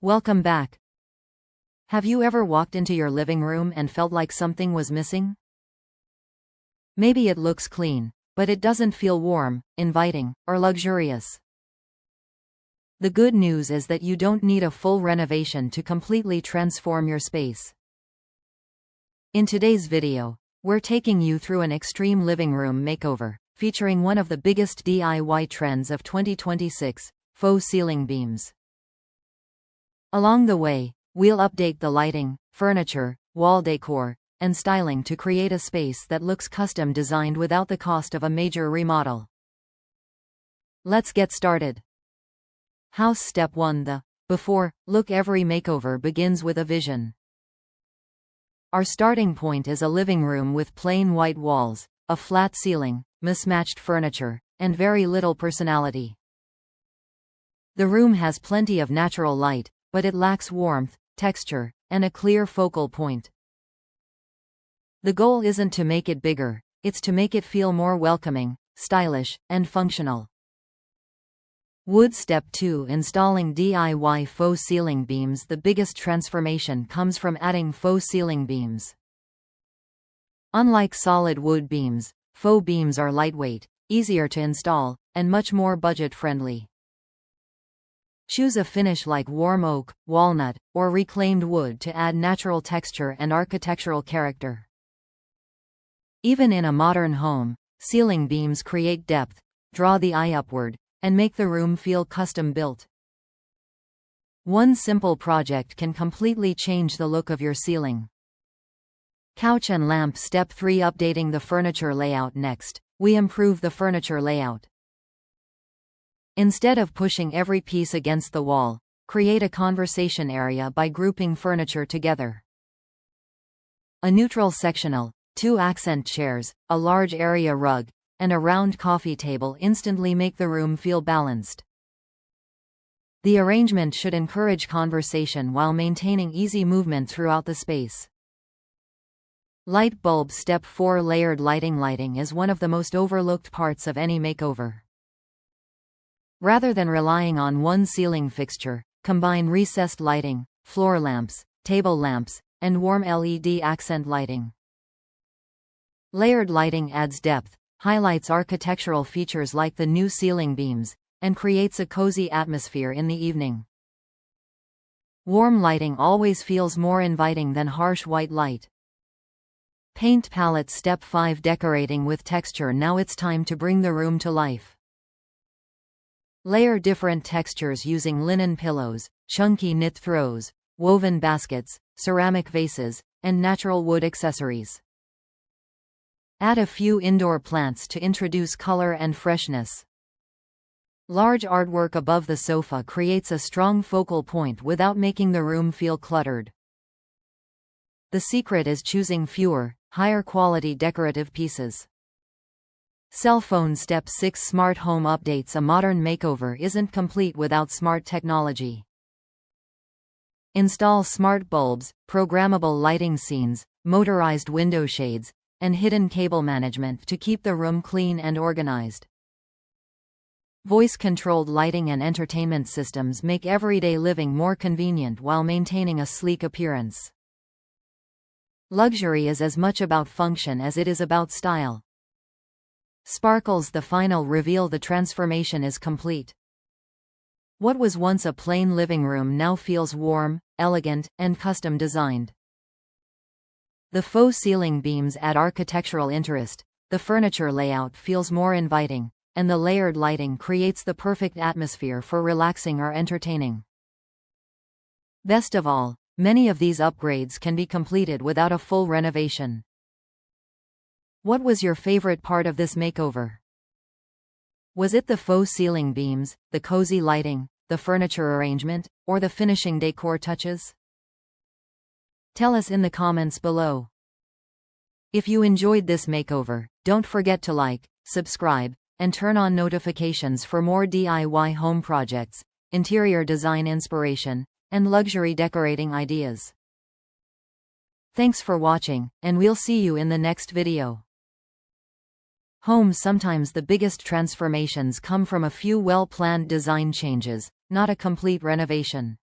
Welcome back. Have you ever walked into your living room and felt like something was missing? Maybe it looks clean, but it doesn't feel warm, inviting, or luxurious. The good news is that you don't need a full renovation to completely transform your space. In today's video, we're taking you through an extreme living room makeover, featuring one of the biggest DIY trends of 2026, faux ceiling beams. Along the way, we'll update the lighting, furniture, wall decor, and styling to create a space that looks custom designed without the cost of a major remodel. Let's get started. House Step 1. The before look. Every makeover begins with a vision. Our starting point is a living room with plain white walls, a flat ceiling, mismatched furniture, and very little personality. The room has plenty of natural light, but it lacks warmth, texture, and a clear focal point. The goal isn't to make it bigger, it's to make it feel more welcoming, stylish, and functional. Wood. Step 2. Installing DIY faux ceiling beams. The biggest transformation comes from adding faux ceiling beams. Unlike solid wood beams, faux beams are lightweight, easier to install, and much more budget-friendly. Choose a finish like warm oak, walnut, or reclaimed wood to add natural texture and architectural character. Even in a modern home, ceiling beams create depth, draw the eye upward, and make the room feel custom-built. One simple project can completely change the look of your ceiling. Couch and lamp. Step 3. Updating the furniture layout. Next, we improve the furniture layout. Instead of pushing every piece against the wall, create a conversation area by grouping furniture together. A neutral sectional, 2 accent chairs, a large area rug, and a round coffee table instantly make the room feel balanced. The arrangement should encourage conversation while maintaining easy movement throughout the space. Light bulb. Step 4. Layered lighting. Lighting is one of the most overlooked parts of any makeover. Rather than relying on one ceiling fixture, combine recessed lighting, floor lamps, table lamps, and warm LED accent lighting. Layered lighting adds depth, highlights architectural features like the new ceiling beams, and creates a cozy atmosphere in the evening. Warm lighting always feels more inviting than harsh white light. Paint palette. Step 5. Decorating with texture. Now it's time to bring the room to life. Layer different textures using linen pillows, chunky knit throws, woven baskets, ceramic vases, and natural wood accessories. Add a few indoor plants to introduce color and freshness. Large artwork above the sofa creates a strong focal point without making the room feel cluttered. The secret is choosing fewer, higher quality decorative pieces. Cell phone. Step 6. Smart home updates. A modern makeover isn't complete without smart technology. Install smart bulbs, programmable lighting scenes, motorized window shades, and hidden cable management to keep the room clean and organized. Voice-controlled lighting and entertainment systems make everyday living more convenient while maintaining a sleek appearance. Luxury is as much about function as it is about style. Sparkles. The final reveal. The transformation is complete. What was once a plain living room now feels warm, elegant, and custom designed. The faux ceiling beams add architectural interest, the furniture layout feels more inviting, and the layered lighting creates the perfect atmosphere for relaxing or entertaining. Best of all, many of these upgrades can be completed without a full renovation. What was your favorite part of this makeover? Was it the faux ceiling beams, the cozy lighting, the furniture arrangement, or the finishing decor touches? Tell us in the comments below. If you enjoyed this makeover, don't forget to like, subscribe, and turn on notifications for more DIY home projects, interior design inspiration, and luxury decorating ideas. Thanks for watching, and we'll see you in the next video. Sometimes the biggest transformations come from a few well-planned design changes, not a complete renovation.